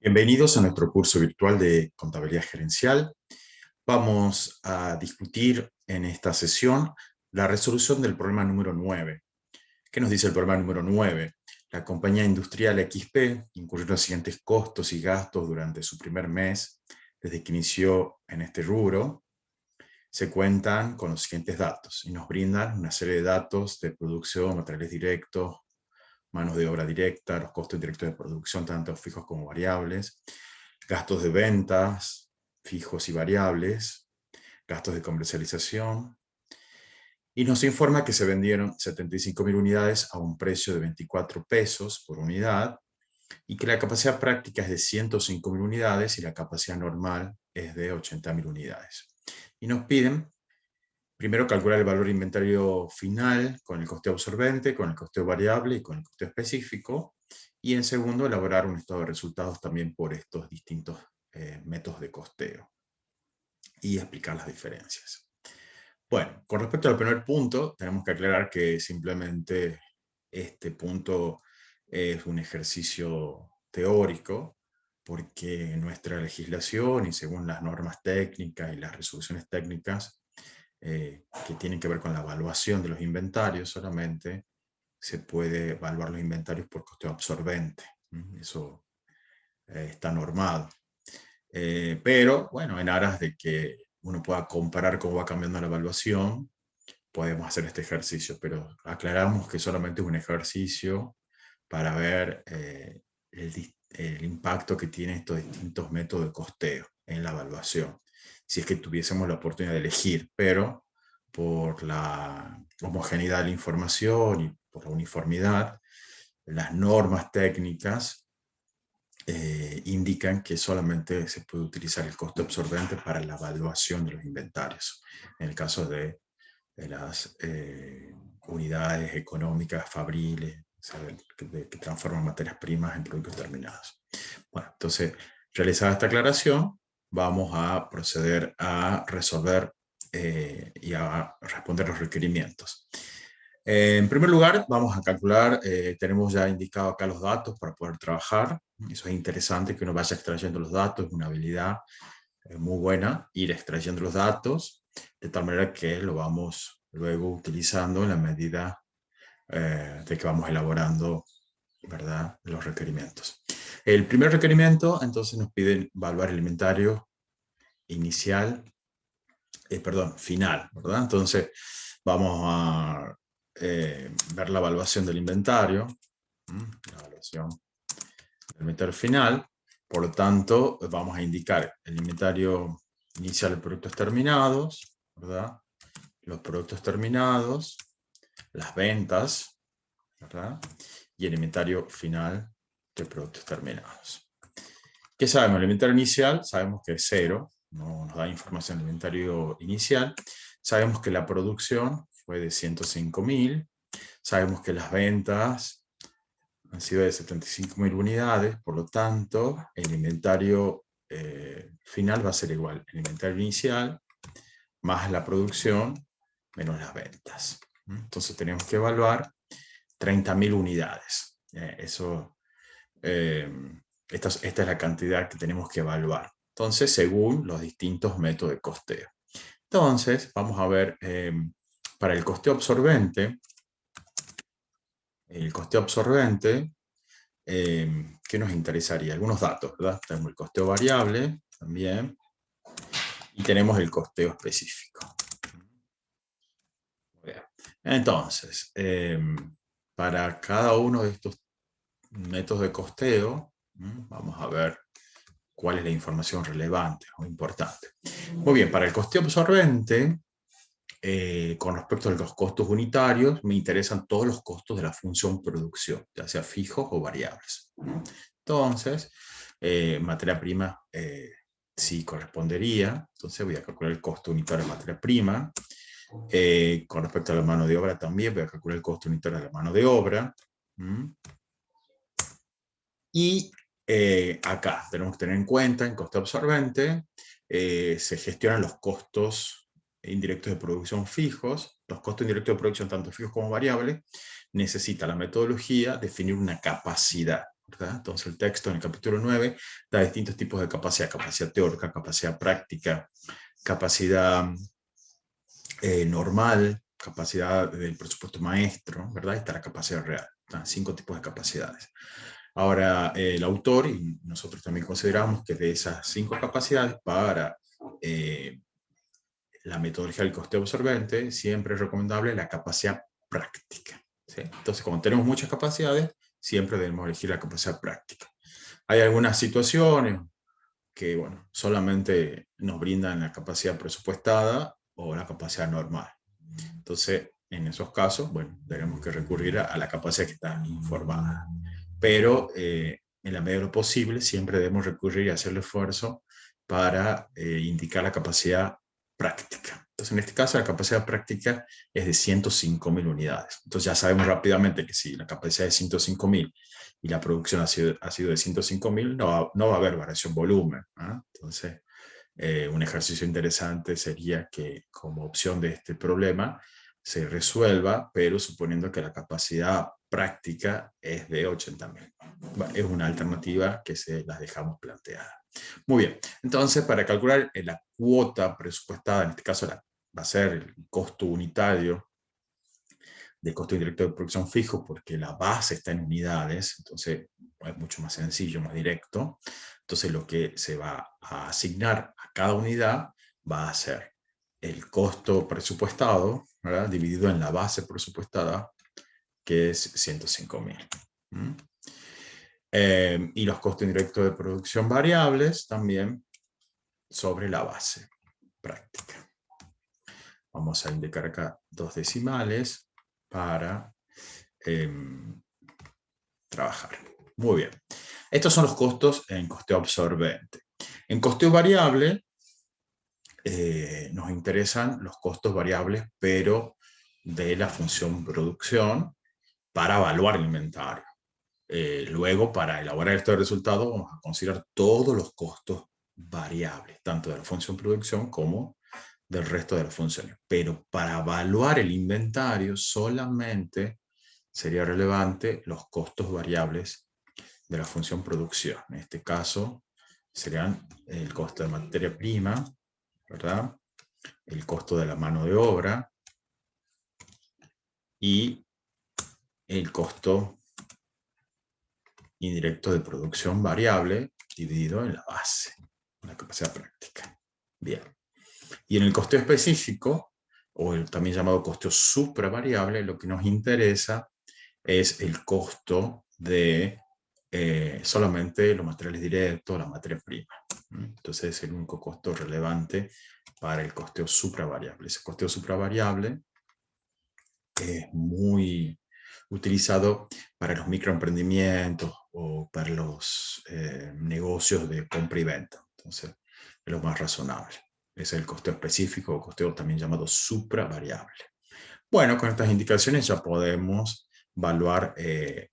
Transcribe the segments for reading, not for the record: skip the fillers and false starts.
Bienvenidos a nuestro curso virtual de Contabilidad Gerencial. Vamos a discutir en esta sesión la resolución del problema número 9. ¿Qué nos dice el problema número 9? La compañía industrial XP incurrió los siguientes costos y gastos durante su primer mes desde que inició en este rubro. Se cuentan con los siguientes datos y nos brindan una serie de datos de producción, materiales directos, manos de obra directa, los costos indirectos de producción, tanto fijos como variables, gastos de ventas, fijos y variables, gastos de comercialización, y nos informa que se vendieron 75.000 unidades a un precio de 24 pesos por unidad, y que la capacidad práctica es de 105.000 unidades y la capacidad normal es de 80.000 unidades. Y nos piden primero calcular el valor de inventario final con el costeo absorbente, con el costeo variable y con el costeo específico. Y en segundo, elaborar un estado de resultados también por estos distintos métodos de costeo y explicar las diferencias. Bueno, con respecto al primer punto, tenemos que aclarar que simplemente este punto es un ejercicio teórico, porque nuestra legislación y según las normas técnicas y las resoluciones técnicas que tienen que ver con la evaluación de los inventarios, solamente se puede evaluar los inventarios por costeo absorbente. Eso está normado. Pero, bueno, en aras de que uno pueda comparar cómo va cambiando la evaluación, podemos hacer este ejercicio, pero aclaramos que solamente es un ejercicio para ver el impacto que tienen estos distintos métodos de costeo en la evaluación, si es que tuviésemos la oportunidad de elegir, pero por la homogeneidad de la información y por la uniformidad, las normas técnicas indican que solamente se puede utilizar el costo absorbente para la evaluación de los inventarios, en el caso de las unidades económicas fabriles, que transforman materias primas en productos terminados. Bueno, entonces, realizada esta aclaración, vamos a proceder a resolver y a responder los requerimientos. En primer lugar, vamos a calcular, tenemos ya indicado acá los datos para poder trabajar. Eso es interesante, que uno vaya extrayendo los datos, es una habilidad muy buena, ir extrayendo los datos, de tal manera que lo vamos luego utilizando en la medida de que vamos elaborando, ¿verdad?, los requerimientos. El primer requerimiento, entonces, nos pide evaluar el inventario inicial, final, ¿verdad? Entonces, vamos a ver la evaluación del inventario, la evaluación del inventario final. Por lo tanto, vamos a indicar el inventario inicial de productos terminados, ¿verdad?, los productos terminados, las ventas, ¿verdad?, y el inventario final de productos terminados. ¿Qué sabemos? El inventario inicial sabemos que es 0, no nos da información del inventario inicial. Sabemos que la producción fue de 105.000, sabemos que las ventas han sido de 75.000 unidades, por lo tanto, el inventario final va a ser igual, el inventario inicial más la producción menos las ventas. Entonces tenemos que evaluar 30.000 unidades. Esta es la cantidad que tenemos que evaluar. Entonces, según los distintos métodos de costeo. Entonces, vamos a ver, para el costeo absorbente, ¿qué nos interesaría? Algunos datos, ¿verdad? Tenemos el costeo variable también, y tenemos el costeo específico. Bien. Entonces, para cada uno de estos métodos de costeo, vamos a ver cuál es la información relevante o importante. Muy bien, para el costeo absorbente, con respecto a los costos unitarios, me interesan todos los costos de la función producción, ya sea fijos o variables. Entonces, materia prima sí correspondería, entonces voy a calcular el costo unitario de materia prima. Con respecto a la mano de obra también voy a calcular el costo unitario de la mano de obra. Y acá tenemos que tener en cuenta, en costo absorbente, se gestionan los costos indirectos de producción fijos. Los costos indirectos de producción, tanto fijos como variables, necesita la metodología definir una capacidad. ¿verdad? Entonces el texto en el capítulo 9 da distintos tipos de capacidad: capacidad teórica, capacidad práctica, capacidad normal, capacidad del presupuesto maestro, ¿verdad? Y está la capacidad real. Están 5 tipos de capacidades. Ahora, el autor, y nosotros también consideramos que de esas 5 capacidades, para la metodología del costeo absorbente, siempre es recomendable la capacidad práctica, ¿sí? Entonces, como tenemos muchas capacidades, siempre debemos elegir la capacidad práctica. Hay algunas situaciones que, bueno, solamente nos brindan la capacidad presupuestada o la capacidad normal. Entonces, en esos casos, bueno, tenemos que recurrir a la capacidad que está informada. Pero, en la medida de lo posible, siempre debemos recurrir y hacer el esfuerzo para indicar la capacidad práctica. Entonces, en este caso, la capacidad práctica es de 105.000 unidades. Entonces, ya sabemos rápidamente que si la capacidad es 105.000 y la producción ha sido de 105.000, no va a haber variación volumen, ¿eh? Entonces, un ejercicio interesante sería que, como opción de este problema, se resuelva, pero suponiendo que la capacidad práctica es de 80.000. Bueno, es una alternativa que se las dejamos planteada. Muy bien, entonces para calcular la cuota presupuestada, en este caso va a ser el costo unitario de costo indirecto de producción fijo, porque la base está en unidades, entonces es mucho más sencillo, más directo. Entonces lo que se va a asignar a cada unidad va a ser el costo presupuestado, ¿verdad?, dividido en la base presupuestada, que es 105.000. Y los costos indirectos de producción variables también sobre la base práctica. Vamos a indicar acá 2 decimales para trabajar. Muy bien. Estos son los costos en costeo absorbente. En costeo variable nos interesan los costos variables, pero de la función producción, para evaluar el inventario. Luego, para elaborar este resultado, vamos a considerar todos los costos variables, tanto de la función producción como del resto de las funciones. Pero para evaluar el inventario solamente sería relevante los costos variables de la función producción. En este caso serían el costo de materia prima, ¿verdad?, el costo de la mano de obra y el costo indirecto de producción variable dividido en la base, la capacidad práctica. Bien. Y en el costeo específico, o el también llamado costeo supravariable, lo que nos interesa es el costo de solamente los materiales directos, la materia prima. Entonces es el único costo relevante para el costeo supravariable. Ese costeo supravariable es muy utilizado para los microemprendimientos o para los negocios de compra y venta. Entonces es lo más razonable. Es el costeo específico o costeo también llamado supravariable. Bueno, con estas indicaciones ya podemos evaluar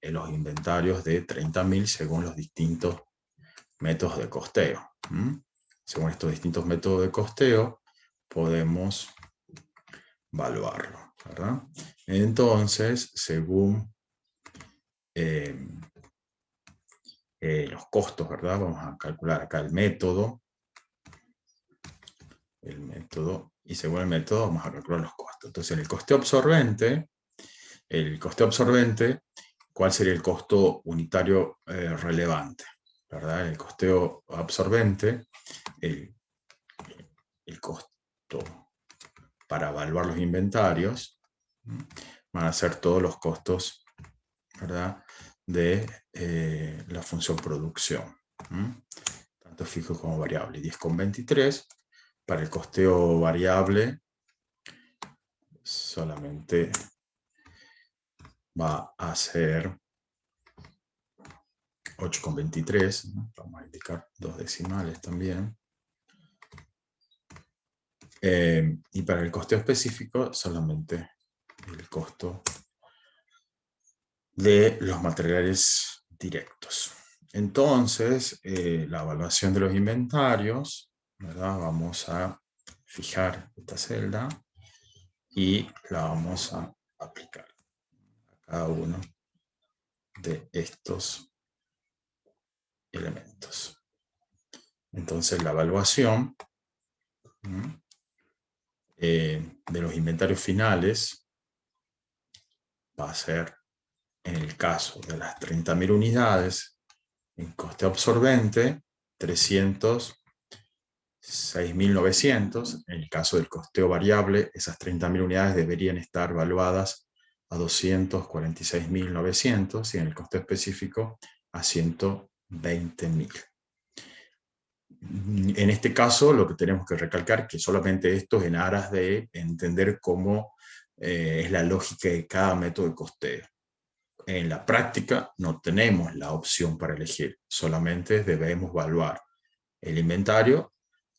los inventarios de 30.000 según los distintos métodos de costeo. Según estos distintos métodos de costeo, podemos evaluarlo, ¿verdad? Entonces, según los costos, ¿verdad? Vamos a calcular acá el método, y según el método vamos a calcular los costos. Entonces, en el costeo absorbente, ¿cuál sería el costo unitario relevante? ¿Verdad? El costeo absorbente, el costo para evaluar los inventarios, van a ser todos los costos, ¿verdad?, de la función producción, tanto fijo como variable. 10,23. Para el costeo variable solamente va a ser 8,23, ¿no? Vamos a indicar 2 decimales también. Y para el costeo específico, solamente el costo de los materiales directos. Entonces, la evaluación de los inventarios, ¿verdad? Vamos a fijar esta celda y la vamos a aplicar a cada uno de estos elementos. Entonces la evaluación de los inventarios finales va a ser, en el caso de las 30.000 unidades, en coste absorbente, 306.900. En el caso del costeo variable, esas 30.000 unidades deberían estar valuadas a 246.900 y en el costeo específico a 120.000. En este caso, lo que tenemos que recalcar es que solamente esto es en aras de entender cómo es la lógica de cada método de costeo. En la práctica no tenemos la opción para elegir, solamente debemos evaluar el inventario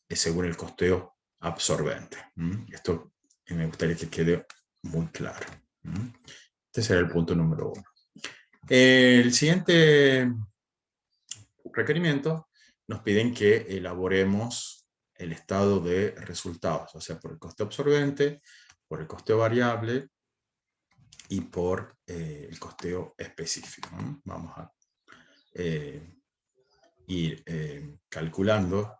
según el costeo absorbente. Esto me gustaría que quede muy claro. Este será el punto número 1. El siguiente requerimiento nos piden que elaboremos el estado de resultados, o sea, por el costeo absorbente, por el costeo variable y por el costeo específico. Vamos a ir calculando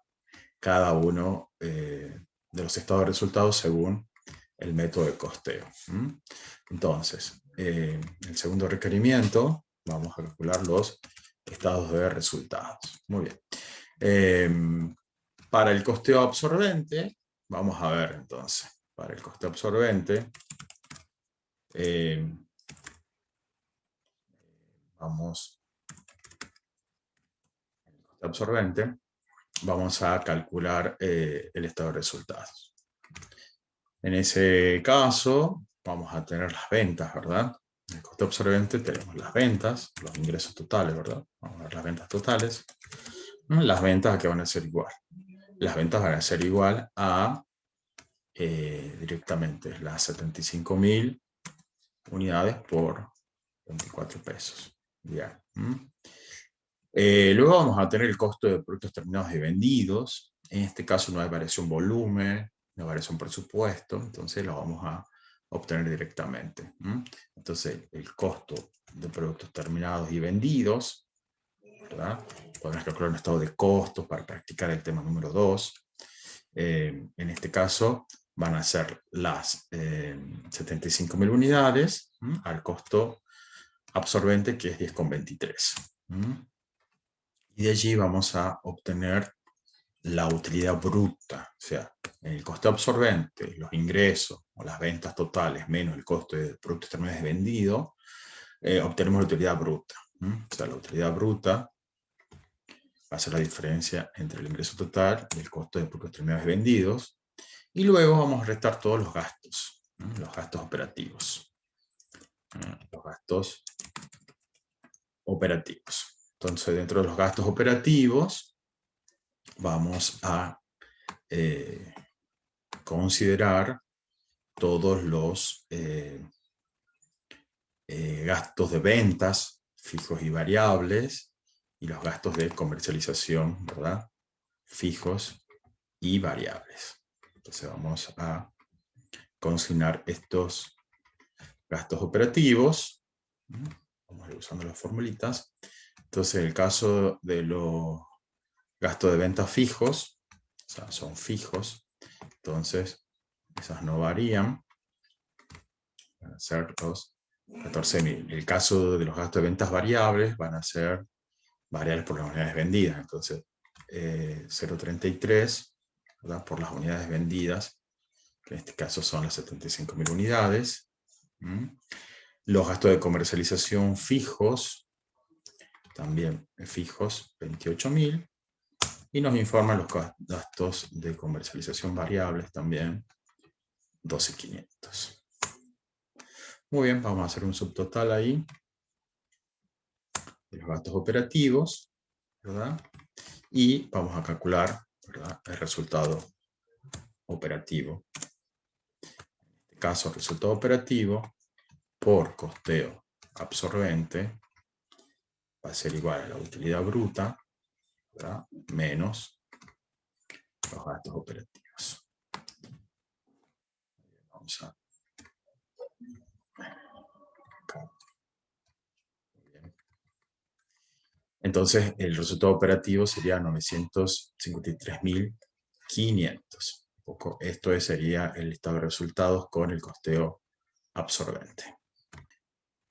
cada uno de los estados de resultados según el método de costeo. Entonces, el segundo requerimiento, vamos a calcular los estados de resultados. Muy bien. Para el costeo absorbente, vamos a ver entonces, para el costeo absorbente, vamos a calcular el estado de resultados. En ese caso, vamos a tener las ventas, ¿verdad? En el costeo absorbente tenemos las ventas, los ingresos totales, ¿verdad? Vamos a ver las ventas totales. Las ventas que van a ser igual. Las ventas van a ser igual a directamente las 75.000 unidades por 24 pesos. Bien. Luego vamos a tener el costo de productos terminados y vendidos. En este caso no hay variación volumen, no hay variación presupuesto, entonces lo vamos a obtener directamente. Entonces el costo de productos terminados y vendidos, ¿verdad? Podemos calcular un estado de costos para practicar el tema número 2. En este caso van a ser las 75.000 unidades al costo absorbente, que es 10,23. Y de allí vamos a obtener la utilidad bruta, o sea, en el coste absorbente, los ingresos o las ventas totales menos el costo de productos terminados vendidos, obtenemos la utilidad bruta. O sea, la utilidad bruta va a ser la diferencia entre el ingreso total y el costo de productos terminados vendidos. Y luego vamos a restar todos los gastos operativos. Los gastos operativos. Entonces, dentro de los gastos operativos, vamos a considerar todos los gastos de ventas fijos y variables y los gastos de comercialización, ¿verdad? Fijos y variables. Entonces vamos a consignar estos gastos operativos. Vamos a ir usando las formulitas. Entonces, en el caso de los gastos de ventas fijos, o sea, son fijos, entonces esas no varían, van a ser los 14.000. En el caso de los gastos de ventas variables, van a ser variables por las unidades vendidas, entonces 0,33, ¿verdad? Por las unidades vendidas, que en este caso son las 75.000 unidades. Los gastos de comercialización fijos, también fijos, 28.000. Y nos informan los gastos de comercialización variables también, 12.500. Muy bien, vamos a hacer un subtotal ahí de los gastos operativos, ¿verdad? Y vamos a calcular, ¿verdad?, el resultado operativo. En este caso, el resultado operativo por costeo absorbente va a ser igual a la utilidad bruta, ¿verdad?, menos los gastos operativos. Vamos a... Entonces, el resultado operativo sería 953.500. Esto sería el listado de resultados con el costeo absorbente.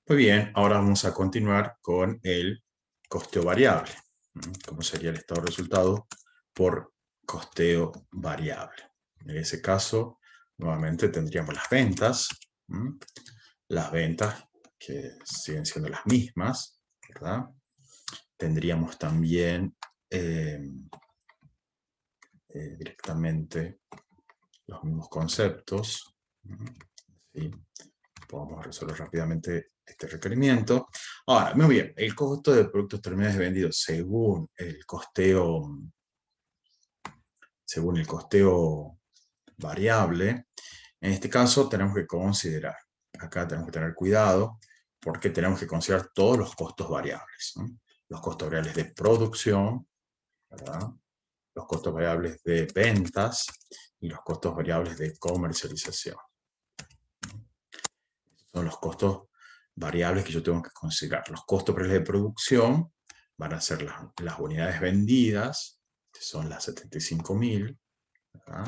Muy bien, ahora vamos a continuar con el costeo variable. ¿Cómo sería el estado de resultados por costeo variable? En ese caso, nuevamente tendríamos las ventas. Las ventas que siguen siendo las mismas, ¿verdad? Tendríamos también directamente los mismos conceptos. ¿Sí? Podemos resolver rápidamente este requerimiento. Ahora, muy bien, el costo de productos terminados vendidos según el costeo variable. En este caso tenemos que considerar, acá tenemos que tener cuidado, porque tenemos que considerar todos los costos variables, ¿no? Los costos variables de producción, ¿verdad? Los costos variables de ventas y los costos variables de comercialización. Son los costos variables que yo tengo que considerar. Los costos variables de producción van a ser las unidades vendidas, que son las 75.000, ¿verdad?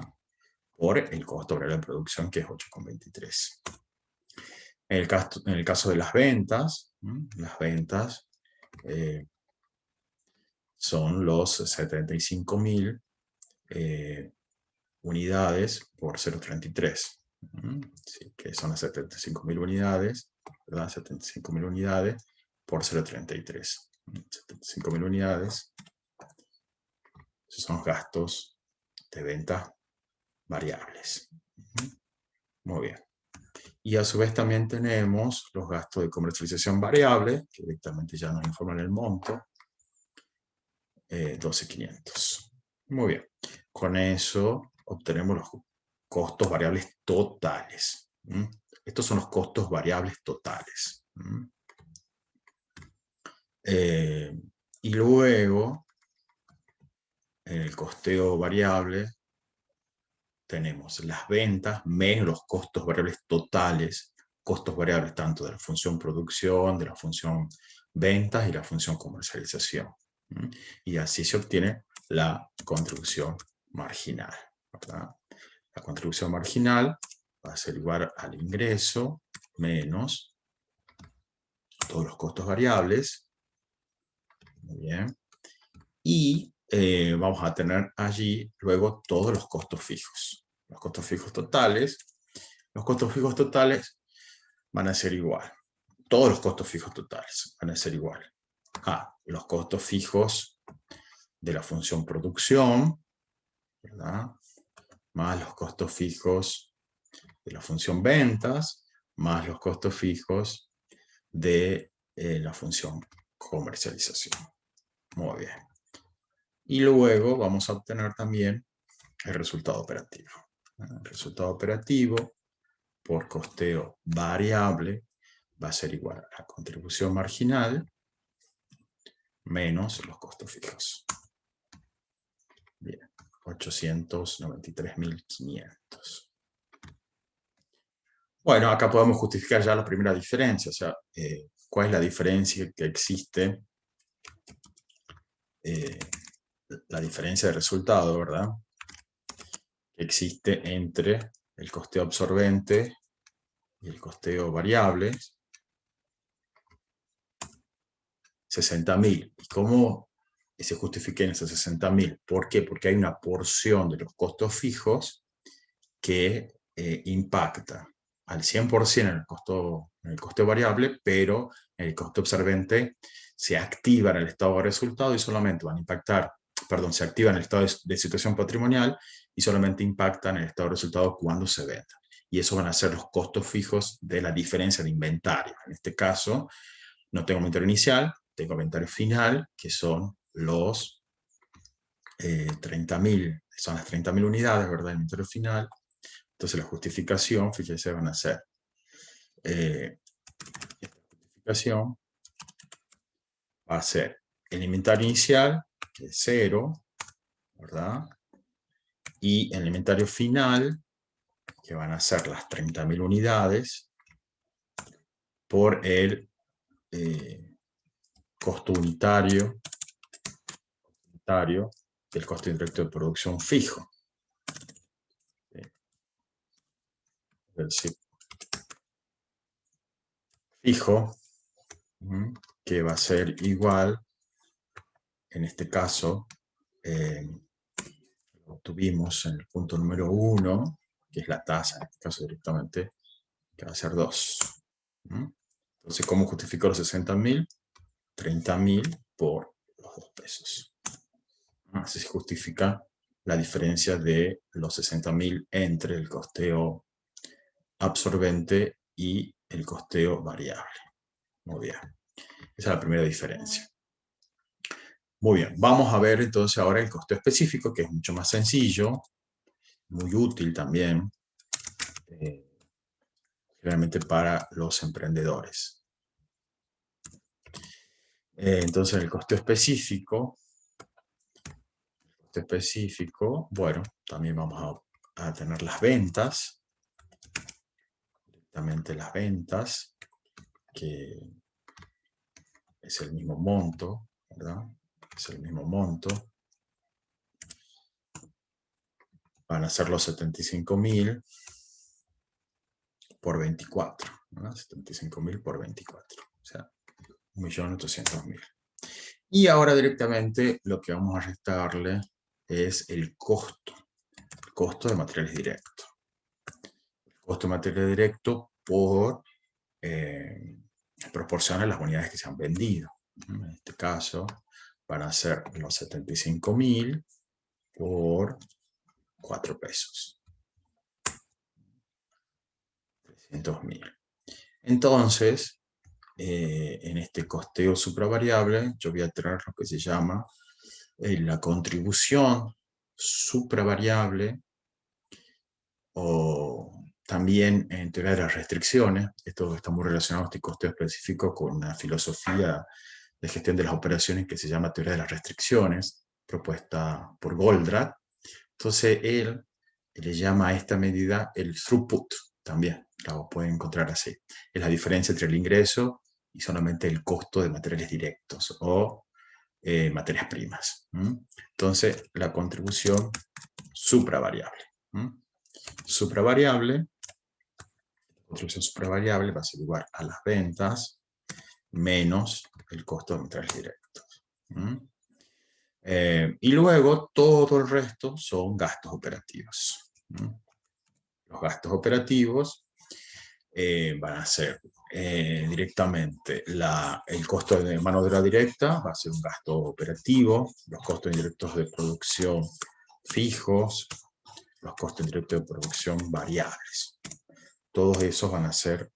Por el costo variable de producción, que es 8,23. En el caso de las ventas son los 75.000 unidades por 0,33. Sí, que son las 75.000 unidades, ¿verdad? 75.000 unidades por 0,33. 75.000 unidades. Esos son los gastos de venta variables. Muy bien. Y a su vez también tenemos los gastos de comercialización variable, que directamente ya nos informan el monto, 12.500. Muy bien. Con eso obtenemos los costos variables totales. Estos son los costos variables totales. Y luego, en el costeo variable, tenemos las ventas menos los costos variables totales, costos variables tanto de la función producción, de la función ventas y la función comercialización. Y así se obtiene la contribución marginal, ¿verdad? La contribución marginal va a ser igual al ingreso menos todos los costos variables. Muy bien. Y vamos a tener allí luego todos los costos fijos. Los costos fijos totales. Los costos fijos totales van a ser igual. Todos los costos fijos totales van a ser igual a los costos fijos de la función producción, ¿verdad? Más los costos fijos de la función ventas, más los costos fijos de la función comercialización. Muy bien. Y luego vamos a obtener también el resultado operativo. El resultado operativo por costeo variable va a ser igual a la contribución marginal menos los costos fijos. Bien, 893.500. Bueno, acá podemos justificar ya la primera diferencia, o sea, ¿cuál es la diferencia que existe? La diferencia de resultado, ¿verdad? Que existe entre el costeo absorbente y el costeo variable. 60.000. ¿Y cómo se justifica en esos 60.000? ¿Por qué? Porque hay una porción de los costos fijos que impacta al 100% en el costo variable, pero en el costo absorbente se activa en el estado de resultado y solamente van a impactar, perdón, se activa en el estado de situación patrimonial y solamente impactan en el estado de resultado cuando se venda. Y eso van a ser los costos fijos de la diferencia de inventario. En este caso, no tengo inventario inicial, tengo inventario final, que son los 30.000, son las 30.000 unidades, ¿verdad? El inventario final. Entonces la justificación, fíjense, van a ser esta justificación va a ser el inventario inicial, que es 0, ¿verdad? Y el inventario final, que van a ser las 30.000 unidades, por el costo unitario complementario del costo indirecto de producción fijo. Es decir, fijo, que va a ser igual, en este caso, lo obtuvimos en el punto número 1, que es la tasa, en este caso directamente, que va a ser 2. Entonces, ¿cómo justifico los 60.000? 30.000 por los 2 pesos. Así se justifica la diferencia de los 60.000 entre el costeo absorbente y el costeo variable. Muy bien. Esa es la primera diferencia. Muy bien. Vamos a ver entonces ahora el costeo específico, que es mucho más sencillo, muy útil también, generalmente para los emprendedores. Entonces el costeo específico, bueno, también vamos a tener las ventas, directamente las ventas, que es el mismo monto, ¿verdad? Es el mismo monto. Van a ser los 75.000 por 24, ¿verdad? 75.000 por 24, o sea, 1.800.000. Y ahora directamente lo que vamos a restarle es el costo de materiales directos. El costo de materiales directos por proporción a las unidades que se han vendido. En este caso van a ser los 75.000 por 4 pesos. 300.000. Entonces, en este costeo supravariable, yo voy a traer lo que se llama la contribución supravariable, o también en teoría de las restricciones. Esto está muy relacionado, este costeo específico, con una filosofía de gestión de las operaciones que se llama teoría de las restricciones, propuesta por Goldratt. Entonces, él le llama a esta medida el throughput, también lo pueden encontrar así. Es la diferencia entre el ingreso y solamente el costo de materiales directos o materias primas. Entonces, la contribución supravariable. Contribución supravariable va a ser igual a las ventas menos el costo de materiales directos. Y luego todo el resto son gastos operativos. Los gastos operativos van a ser directamente el costo de mano de obra directa, va a ser un gasto operativo, los costos indirectos de producción fijos, los costos indirectos de producción variables. Todos esos van a ser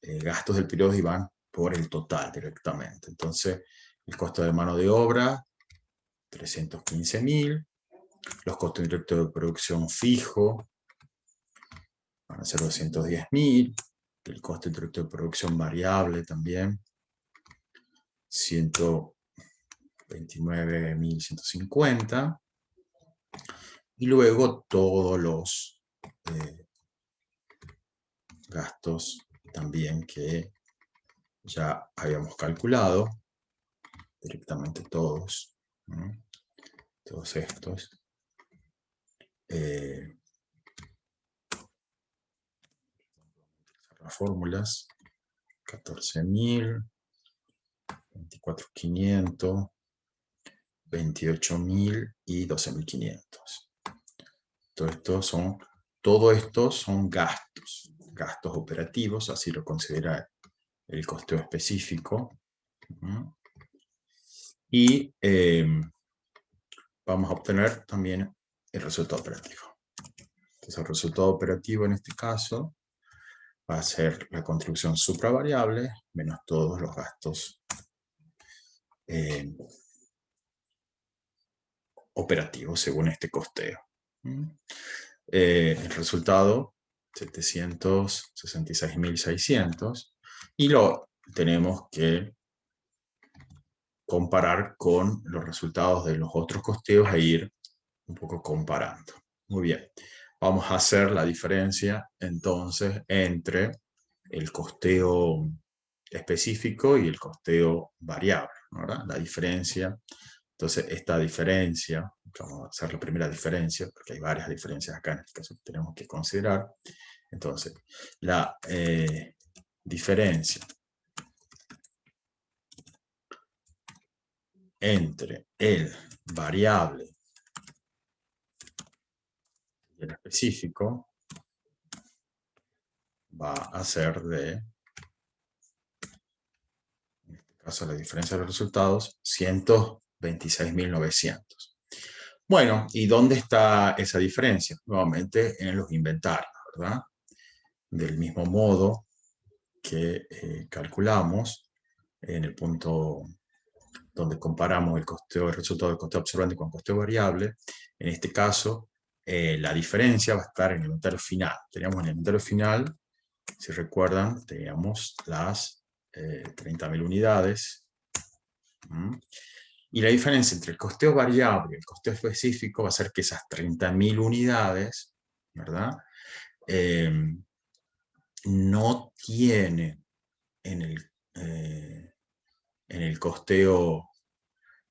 gastos del periodo y van por el total directamente. Entonces, el costo de mano de obra, 315.000. Los costos indirectos de producción fijo van a ser 210.000. El costo indirecto de producción variable también, 129.150. Y luego todos los gastos también que ya habíamos calculado, directamente todos estos. Las fórmulas, 14.000, 24.500, 28.000 y 12.500. Todo esto son gastos operativos, así lo considera el costeo específico. Y vamos a obtener también el resultado operativo. Entonces, el resultado operativo en este caso va a ser la contribución supravariable menos todos los gastos operativos según este costeo. El resultado, 766.600, y lo tenemos que comparar con los resultados de los otros costeos e ir un poco comparando. Muy bien. Vamos a hacer la diferencia entonces entre el costeo específico y el costeo variable, ¿verdad? La diferencia Entonces, esta diferencia, vamos a hacer la primera diferencia, porque hay varias diferencias acá en este caso que tenemos que considerar. Entonces, la diferencia entre el variable y el específico va a ser de, en este caso la diferencia de los resultados, 126.900. Bueno, ¿y dónde está esa diferencia? Nuevamente en los inventarios, ¿verdad? Del mismo modo que calculamos en el punto donde comparamos el resultado del costeo absorbente con costeo variable. En este caso, la diferencia va a estar en el inventario final. Teníamos en el inventario final, si recuerdan, teníamos las 30.000 unidades. Y la diferencia entre el costeo variable y el costeo específico va a ser que esas 30.000 unidades, ¿verdad? No tienen en el costeo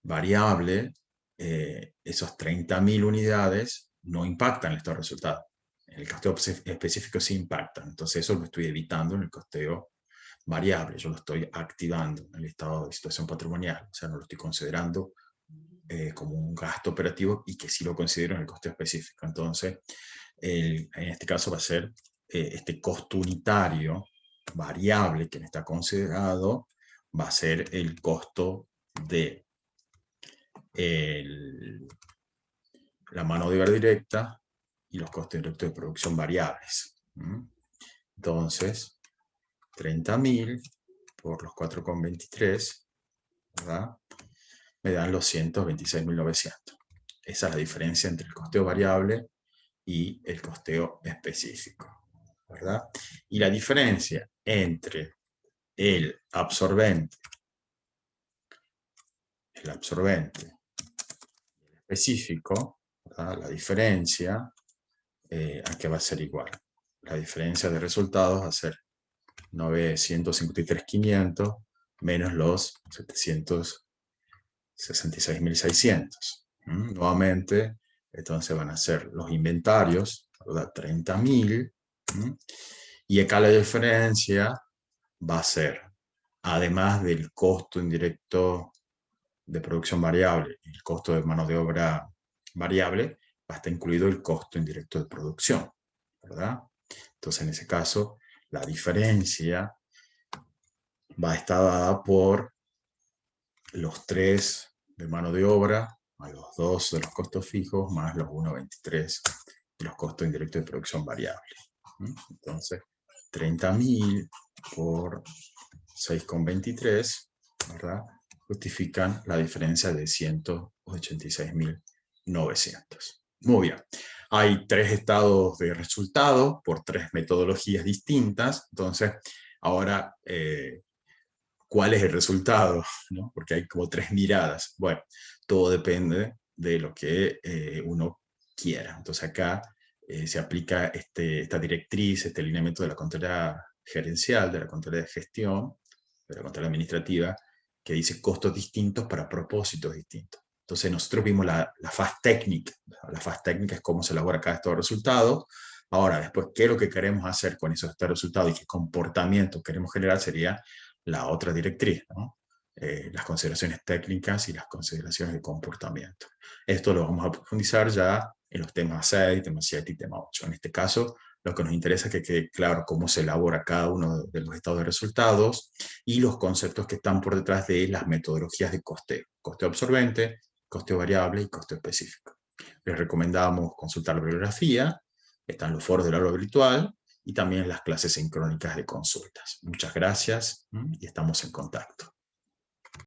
variable, esos 30.000 unidades no impactan en estos resultados. En el costeo específico sí impactan. Entonces eso lo estoy evitando en el costeo variable. Yo lo estoy activando en el estado de situación patrimonial. O sea, no lo estoy considerando como un gasto operativo y que sí lo considero en el costeo específico. Entonces, en este caso va a ser este costo unitario variable que está considerado, va a ser el costo de la mano de obra directa y los costos directos de producción variables. Entonces, 30.000 por los 4,23, ¿verdad? Me dan los 126.900. Esa es la diferencia entre el costeo variable y el costeo específico, ¿verdad? Y la diferencia entre el absorbente y el específico, ¿verdad? La diferencia aquí va a ser igual. La diferencia de resultados va a ser 953.500 menos los 766.600. Nuevamente, entonces van a ser los inventarios, ¿verdad? 30.000. Y acá la diferencia va a ser, además del costo indirecto de producción variable y el costo de mano de obra variable, va a estar incluido el costo indirecto de producción, ¿verdad? Entonces, en ese caso, la diferencia va a estar dada por los 3 de mano de obra, más los 2 de los costos fijos, más los 1,23 de los costos indirectos de producción variable. Entonces, 30.000 por 6,23, ¿verdad? Justifican la diferencia de 186.900. Muy bien. Hay 3 estados de resultado por 3 metodologías distintas. Entonces, ahora, ¿cuál es el resultado? ¿No? Porque hay como 3 miradas. Bueno, todo depende de lo que uno quiera. Entonces, acá se aplica esta directriz, este lineamiento de la contabilidad gerencial, de la contabilidad de gestión, de la contabilidad administrativa, que dice costos distintos para propósitos distintos. Entonces nosotros vimos la fase técnica. La fase técnica es cómo se elabora cada estado de resultados. Ahora, después, ¿qué es lo que queremos hacer con esos estados de resultados y qué comportamiento queremos generar? Sería la otra directriz, ¿no? Las consideraciones técnicas y las consideraciones de comportamiento. Esto lo vamos a profundizar ya en los temas 6, tema 7 y tema 8. En este caso, lo que nos interesa es que quede claro cómo se elabora cada uno de los estados de resultados y los conceptos que están por detrás de las metodologías de costeo. Costeo absorbente, costeo variable y costeo específico. Les recomendamos consultar la bibliografía, están los foros del aula virtual y también las clases sincrónicas de consultas. Muchas gracias y estamos en contacto.